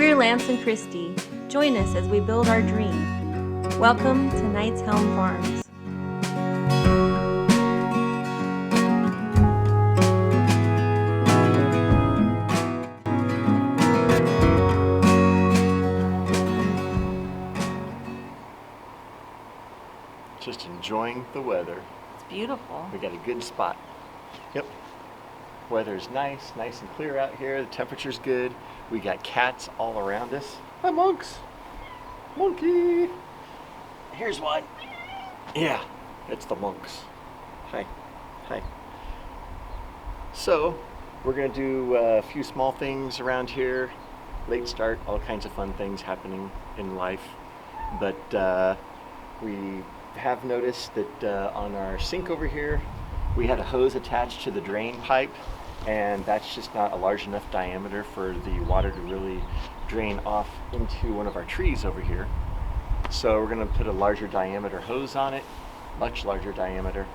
We're Lance and Christy. Join us as we build our dream. Welcome to Knight's Helm Farms. Just enjoying the weather. It's beautiful. We got a good spot. Yep. Weather's nice and clear out here. The temperature's good. We got cats all around us. Hi, monks. Monkey. Here's one. Yeah, it's the monks. Hi. Hi. So, we're gonna do a few small things around here. Late start, all kinds of fun things happening in life. But we have noticed that on our sink over here, we had a hose attached to the drain pipe, and that's just not a large enough diameter for the water to really drain off into one of our trees over here. So we're gonna put a larger diameter hose on it, much larger diameter.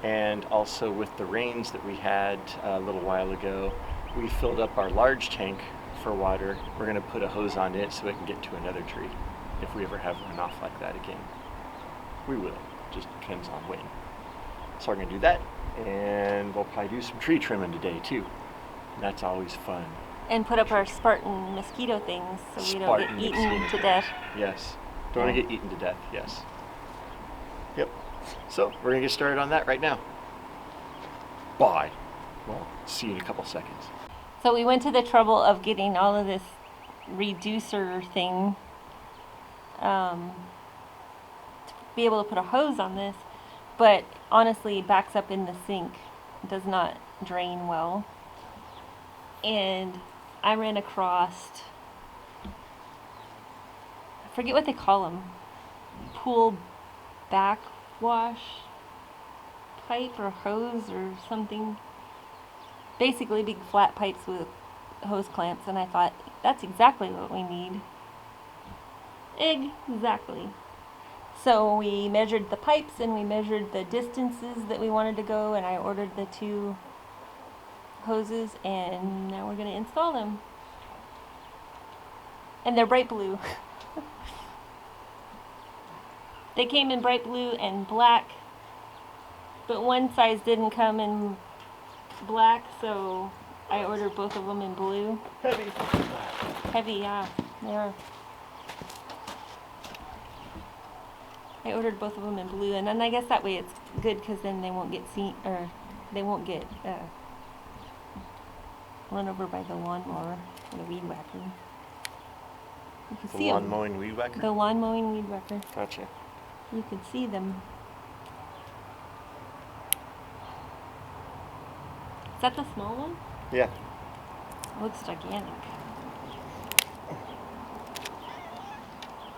And also with the rains that we had a little while ago, we filled up our large tank for water. We're gonna put a hose on it so it can get to another tree if we ever have runoff like that again. We will, just depends on when. So we're gonna do that, and we'll probably do some tree trimming today too. That's always fun. And put up our Spartan mosquito things so we don't get eaten to death. Yes, don't want to get eaten to death, yes. Yep, so we're gonna get started on that right now. Bye. Well, see you in a couple seconds. So we went to the trouble of getting all of this reducer thing be able to put a hose on this, but honestly it backs up in the sink. It does not drain well. And I ran across, I forget what they call them, pool backwash pipe or hose or something. Basically big flat pipes with hose clamps, and I thought that's exactly what we need. Exactly. So we measured the pipes and we measured the distances that we wanted to go, and I ordered the 2 hoses, and now we're going to install them. And they're bright blue. They came in bright blue and black, but one size didn't come in black, so I ordered both of them in blue. Heavy. Heavy, yeah. They're I ordered both of them in blue, and then I guess that way it's good because then they won't get seen, or they won't get run over by the lawnmower or the weed whacker. You can see lawn mowing weed whacker? The lawn mowing weed whacker. Gotcha. You can see them. Is that the small one? Yeah. It looks gigantic.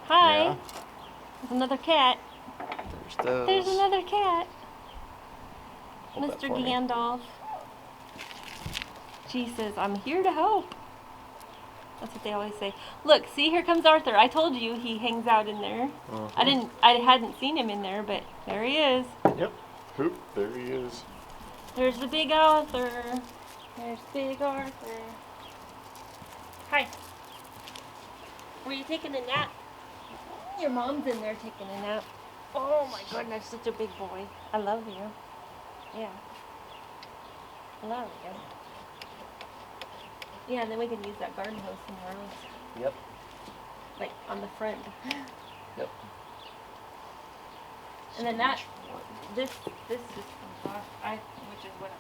Hi. Yeah. There's another cat. There's those. There's another cat. Hold that Mr. for me. Gandalf. She says, I'm here to help. That's what they always say. Look, see, here comes Arthur. I told you he hangs out in there. Uh-huh. I hadn't seen him in there, but there he is. Yep. Hoop, there he is. There's the big Arthur. There's big Arthur. Hi. Were you taking a nap? Your mom's in there taking a nap. Oh my goodness, such a big boy. I love you. Yeah. I love you. Yeah, and then we can use that garden hose somewhere else. Yep. Like on the front. Yep. And then this just comes off, which is what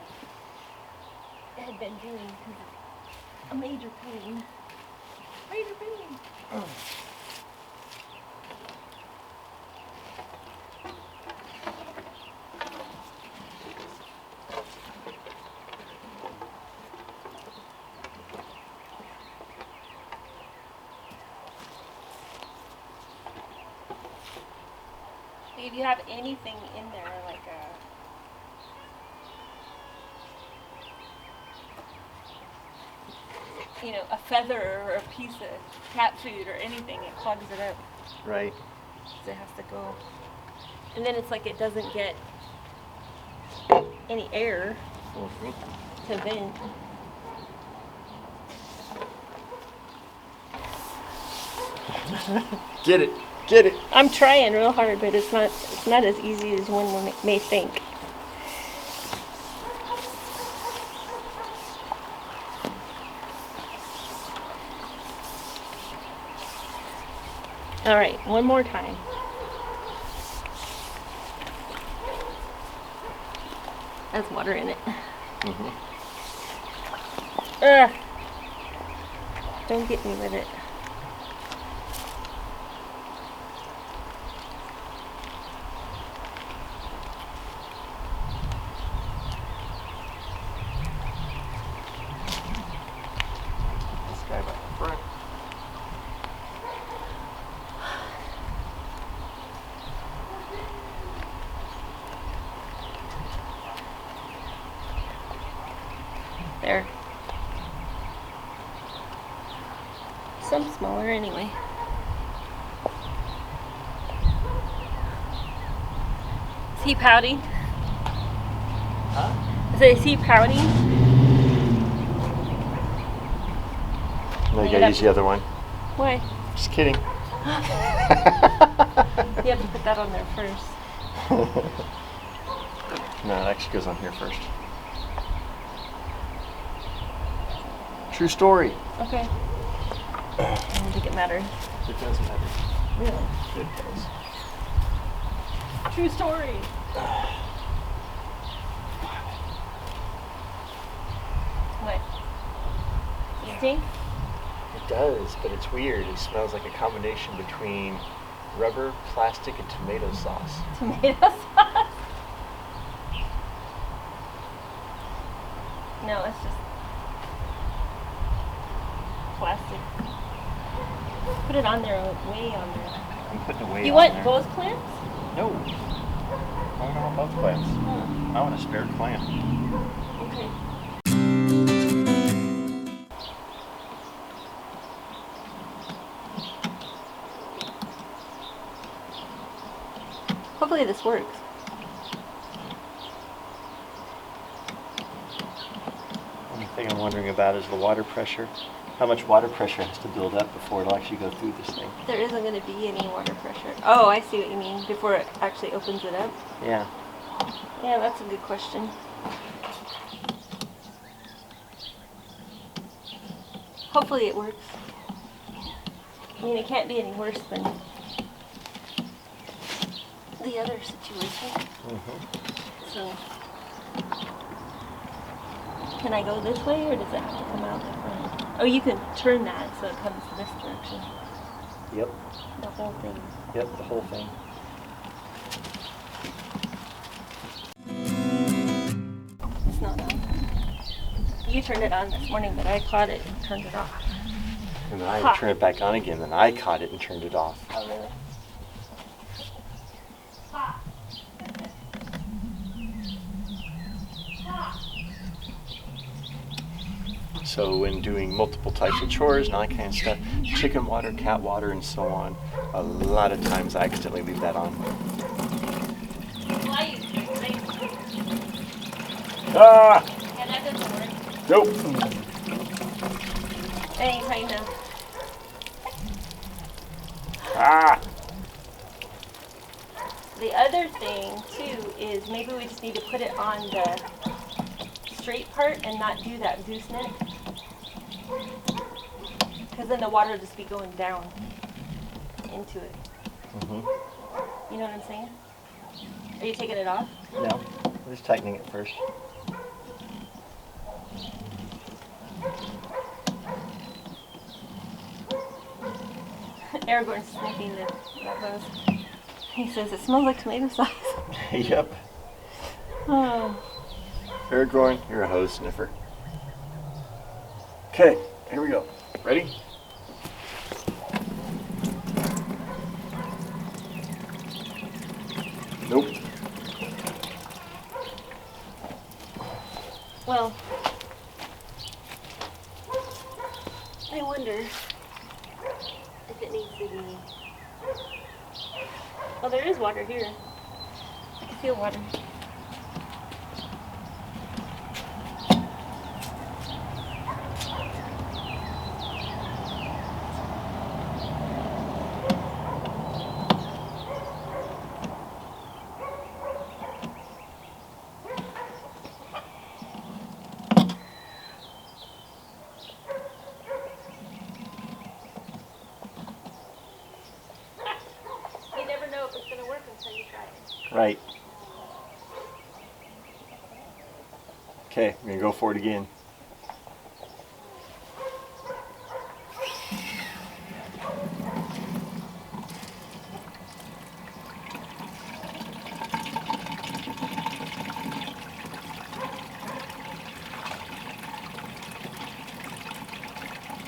I had been doing because it's a major pain. Major pain. If you have anything in there, like a feather or a piece of cat food or anything, it clogs it up. Right. So it has to go. And then it's like it doesn't get any air to vent. Get it. Get it. I'm trying real hard, but it's not as easy as one may think. All right, one more time. That's water in it. Mm-hmm. Ugh. Don't get me with it. This guy by the front. There. Some smaller anyway. Is he pouting? Huh? Is he pouting? No, you Hang it gotta up. use the other one. Why? Just kidding. You have to put that on there first. No, it actually goes on here first. True story. Okay. I don't think it matters. It does matter. Really? It does. True story. What? Does it stink? It does, but it's weird. It smells like a combination between rubber, plastic, and tomato sauce. Tomato sauce? No, it's just plastic. Put it on there, way on there. I'm putting it way You on want there. both plants? No. I don't want both plants. Oh, I want a spare plant. okay. Hopefully this works. Only thing I'm wondering about is the water pressure. How much water pressure has to build up before it'll actually go through this thing? There isn't going to be any water pressure. Oh, I see what you mean. Before it actually opens it up? Yeah. Yeah, that's a good question. Hopefully it works. I mean, it can't be any worse than the other situation. Mm-hmm. So, can I go this way, or does it have to come out the front? Oh, you can turn that so it comes this direction. Yep. The whole thing. Yep, the whole thing. It's not on. You turned it on this morning, but I caught it and turned it off. And then I Ha. turn it back on again, then I caught it and turned it off. Oh, really? So when doing multiple types of chores and all that kind of stuff, chicken water, cat water, and so on, a lot of times I accidentally leave that on. Well, I use the same. Ah! Yeah, that doesn't work. Nope. Anytime now. Ah! The other thing too is maybe we just need to put it on the straight part and not do that gooseneck. Because then the water will just be going down into it. Mm-hmm. You know what I'm saying? Are you taking it off? No, I'm just tightening it first. Aragorn's sniffing the hose. He says it smells like tomato sauce. Yep. Oh. Aragorn, you're a hose sniffer. Okay, here we go. Ready? Nope. Well, I wonder if it needs to be. Oh, there is water here. I can feel water. Right. Okay, I'm gonna go for it again.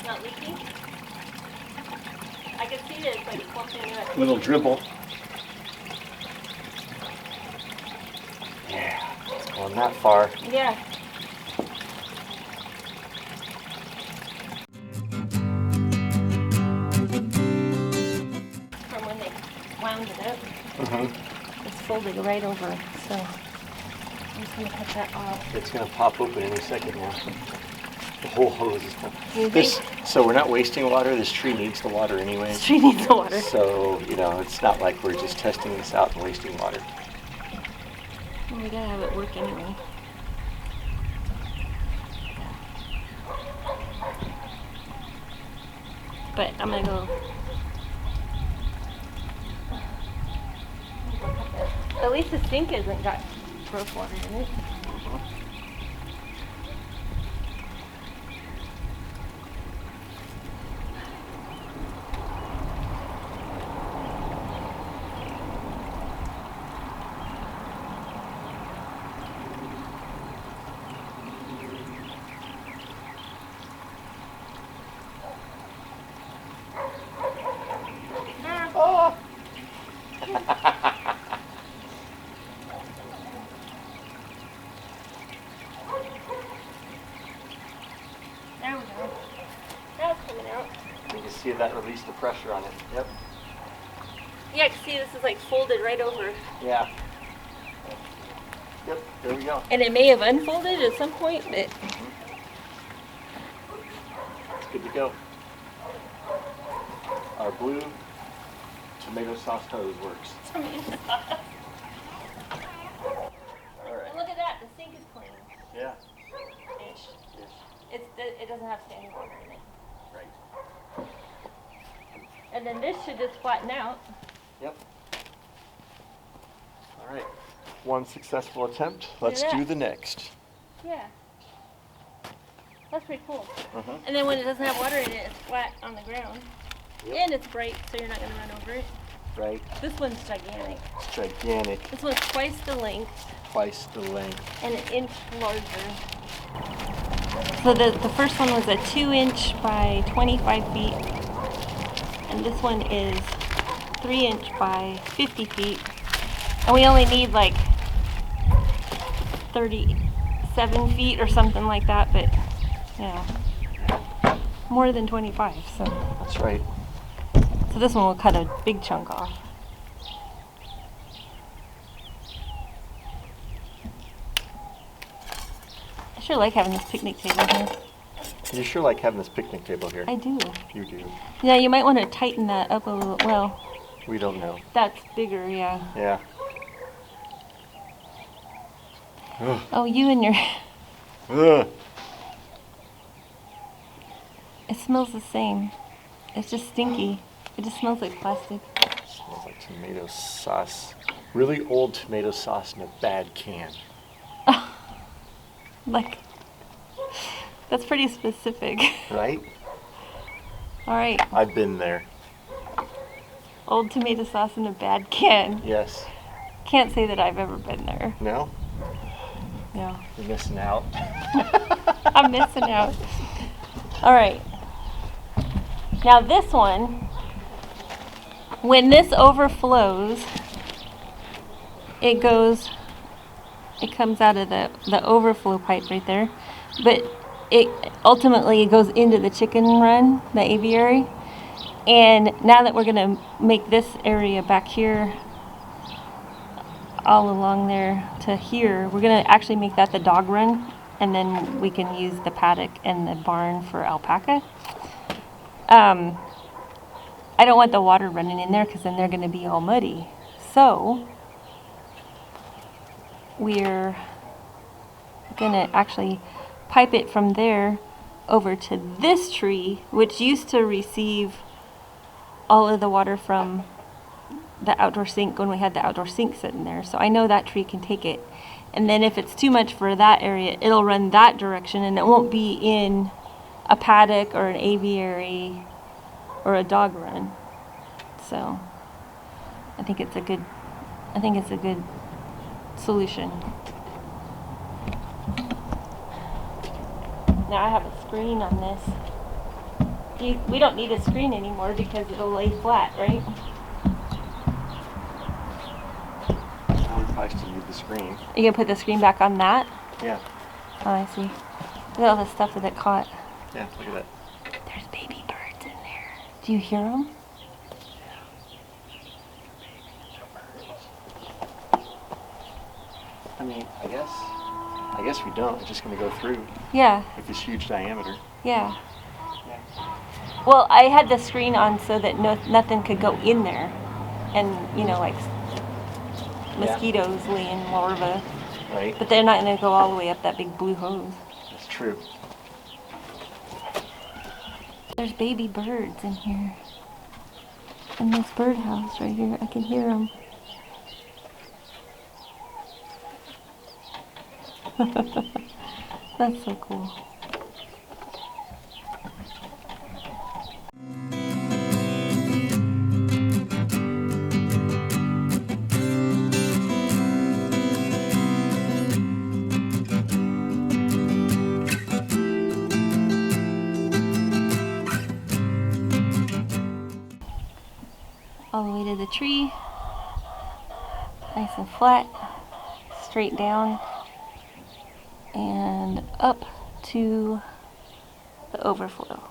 Not leaking? I can see that it's like clumping up. Little dribble. Yeah, it's going that far. Yeah. From when they wound it up, Mm-hmm. it's folded right over. So I'm just gonna cut that off. It's gonna pop open any second now. The whole hose is coming. You This, think? so we're not wasting water. This tree needs the water anyway. This tree needs the water. So, you know, it's not like we're just testing this out and wasting water. Well, we gotta have it work anyway. But I'm gonna go. At least the sink hasn't got gross water in it. Oh. There we go. Now it's coming out. You can see that released the pressure on it. Yep. Yeah, I can see this is like folded right over. Yeah. Yep, there we go. And it may have unfolded at some point, but It's good to go. Our blue tomato sauce hose works. All right. look at that. The sink is clean. Yeah. Ish. Ish. It doesn't have any water in it. Right. And then this should just flatten out. Yep. All right. One successful attempt. Let's that. do the next. Yeah. That's pretty cool. Uh-huh. And then when it doesn't have water in it, it's flat on the ground. Yep. And it's bright, so you're not going to run over it. Right. This one's gigantic. It's gigantic. This one's twice the length Twice the length. and an inch larger. So the first one was a 2-inch by 25 feet. And this one is 3-inch by 50 feet. And we only need like 37 feet or something like that, but yeah, more than 25. So That's right. this one will cut a big chunk off. I sure like having this picnic table here. You sure like having this picnic table here. I do. You do. Yeah, you might want to tighten that up a little. Well, We don't know. that's bigger, yeah. Yeah. Ugh. Oh, you and your... Ugh. It smells the same. It's just stinky. It just smells like plastic. Smells like tomato sauce. Really old tomato sauce in a bad can. Like, that's pretty specific. Right? All right, I've been there. old tomato sauce in a bad can. Yes. Can't say that I've ever been there. No? No, You're missing out. I'm missing out. All right. Now this one, when this overflows, it comes out of the overflow pipe right there, but it ultimately goes into the chicken run, the aviary. And now that we're gonna make this area back here, all along there to here, we're gonna actually make that the dog run, and then we can use the paddock and the barn for alpaca. I don't want the water running in there because then they're gonna be all muddy. So we're gonna actually pipe it from there over to this tree, which used to receive all of the water from the outdoor sink when we had the outdoor sink sitting there. So I know that tree can take it. And then if it's too much for that area, it'll run that direction, and it won't be in a paddock or an aviary or a dog run. So I think it's a good solution. Now I have a screen on this. We don't need a screen anymore because it'll lay flat, right? I would probably still need the screen. You gonna put the screen back on that? Yeah. Oh, I see. Look at all the stuff that it caught. Yeah, look at that. There's baby birds in there. Do you hear them? I mean, I guess we don't. It's just going to go through Yeah, with this huge diameter. yeah. Yeah. Well, I had the screen on so that nothing could go in there. And, you know, like mosquitoes laying larvae. Right. But they're not going to go all the way up that big blue hose. That's true. There's baby birds in here. In this birdhouse right here. I can hear them. That's so cool. All the way to the tree. Nice and flat. Straight down. And up to the overflow.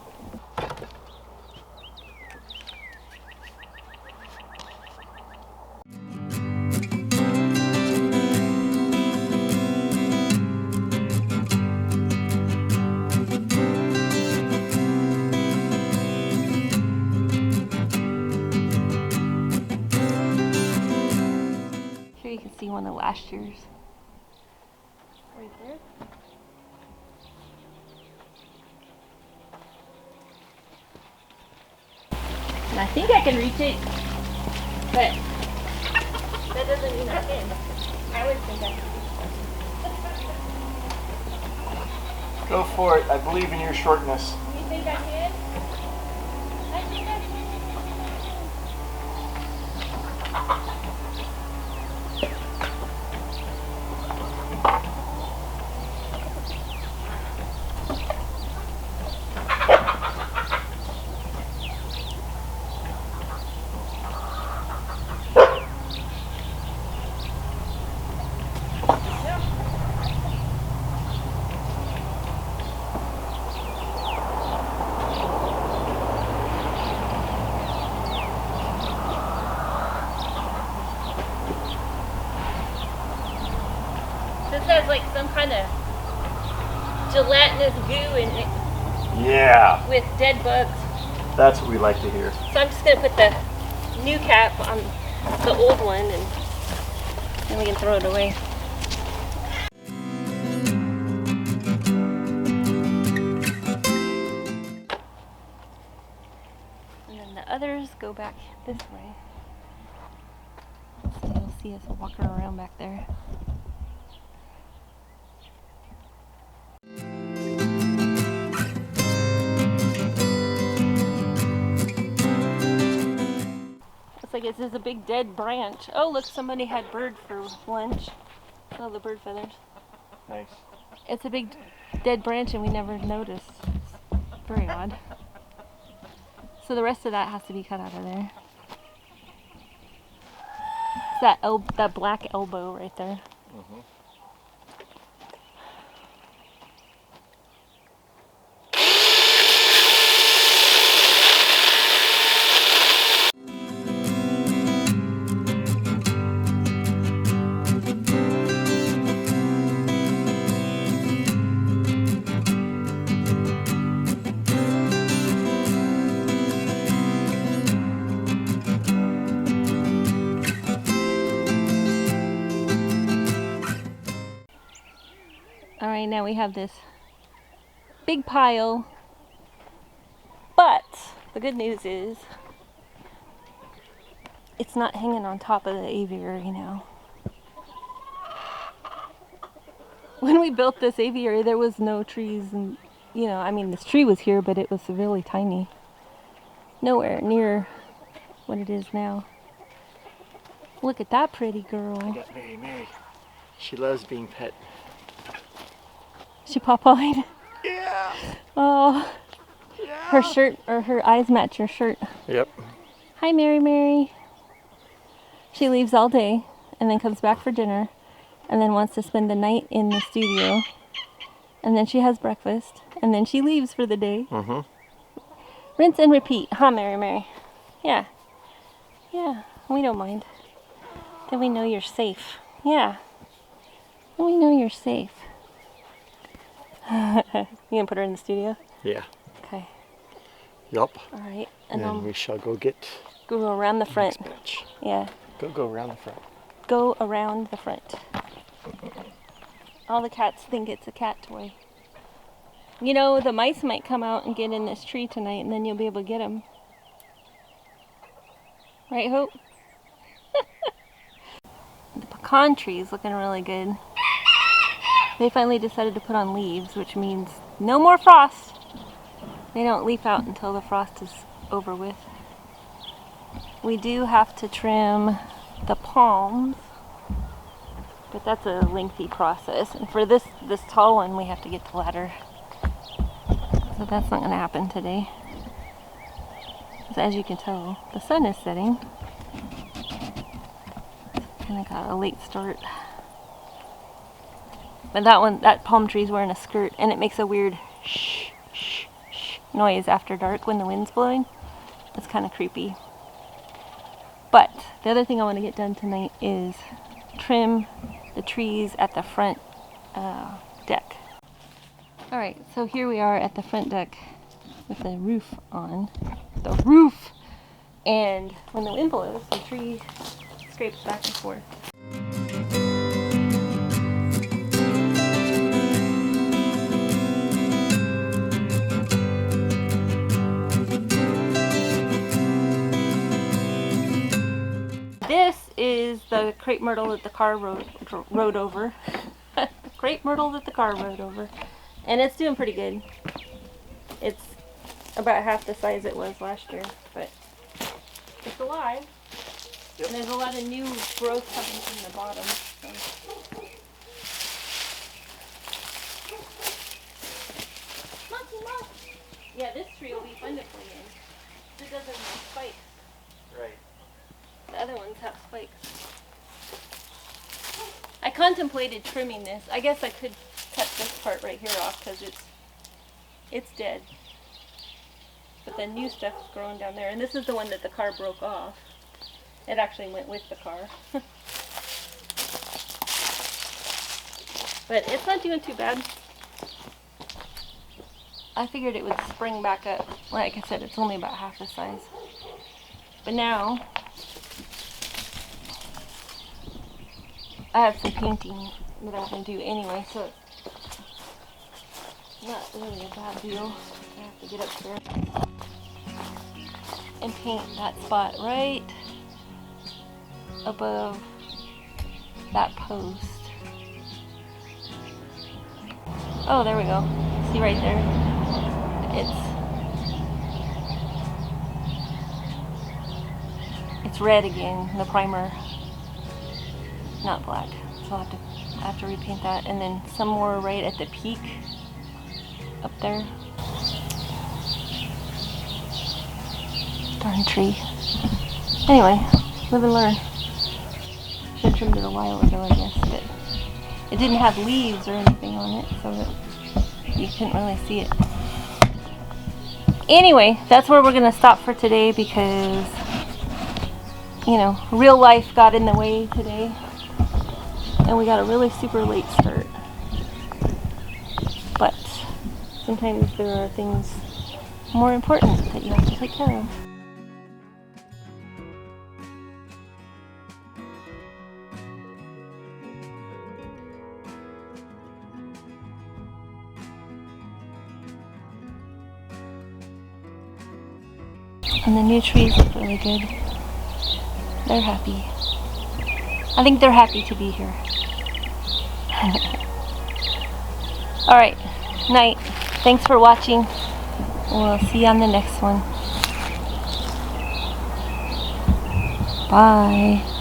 Here you can see one of last year's. Right there. And I think I can reach it, but that doesn't mean I can. I always think I can. Go for it. I believe in your shortness. You think I can? I think I can. This has like some kind of gelatinous goo in it Yeah. with dead bugs. That's what we like to hear. So I'm just going to put the new cap on the old one and then we can throw it away. And then the others go back this way. So you'll see us walking around back there. Looks like this is a big dead branch. Oh, look, somebody had bird for lunch. Oh, the bird feathers. Nice. It's a big dead branch and we never noticed. Very odd. So the rest of that has to be cut out of there. It's that black elbow right there. Mm-hmm. All right, now we have this big pile, but the good news is it's not hanging on top of the aviary now. When we built this aviary, there was no trees, and I mean, this tree was here, but it was really tiny. Nowhere near what it is now. Look at that pretty girl. I got Mary. She loves being pet. She pop-eyed. Yeah. Oh, Yeah. her shirt, or her eyes match her shirt. Yep. Hi, Mary. She leaves all day and then comes back for dinner and then wants to spend the night in the studio. And then she has breakfast and then she leaves for the day. Mm-hmm. Rinse and repeat, huh, Mary? Yeah. Yeah, we don't mind. Then we know you're safe. Yeah. Then we know you're safe. You gonna put her in the studio? Yeah. Okay. Yup. All right. And then we shall go get go around the front. next batch. Yeah. Go around the front. Go around the front. All the cats think it's a cat toy. The mice might come out and get in this tree tonight, and then you'll be able to get them. Right, Hope? The pecan tree is looking really good. They finally decided to put on leaves, which means no more frost. They don't leaf out until the frost is over with. We do have to trim the palms, but that's a lengthy process. And for this tall one, we have to get the ladder. So that's not going to happen today. So as you can tell, the sun is setting. And I got a late start. But that palm tree's wearing a skirt, and it makes a weird shh, shh, shh noise after dark when the wind's blowing. It's kind of creepy. But the other thing I want to get done tonight is trim the trees at the front deck. Alright, so here we are at the front deck with the roof on. The roof! And when the wind blows, the tree scrapes back and forth. This is the crepe myrtle that the car rode over. Crepe myrtle that the car rode over. And it's doing pretty good. It's about half the size it was last year, but it's alive. Yep. And there's a lot of new growth coming from the bottom. So. Monkey. Yeah, this tree will be fun to play in. It doesn't have spikes. Right. The other ones have spikes. I contemplated trimming this. I guess I could cut this part right here off because it's dead. But the new stuff's growing down there. And this is the one that the car broke off. It actually went with the car. But it's not doing too bad. I figured it would spring back up. Like I said, it's only about half the size. But now, I have some painting that I'm going to do anyway, so it's not really a bad deal. I have to get up there and paint that spot right above that post. Oh, there we go. See right there? It's red again, the primer, not black. So I have to repaint that, and then some more right at the peak up there. Darn tree. Anyway, live and learn. Should have trimmed it a while ago, I guess, but it didn't have leaves or anything on it, so that you couldn't really see it. Anyway, that's where we're going to stop for today because, real life got in the way today. And we got a really super late start. But sometimes there are things more important that you have to take care of. And the new trees look really good. They're happy. I think they're happy to be here. Alright, night. Thanks for watching. We'll see you on the next one. Bye.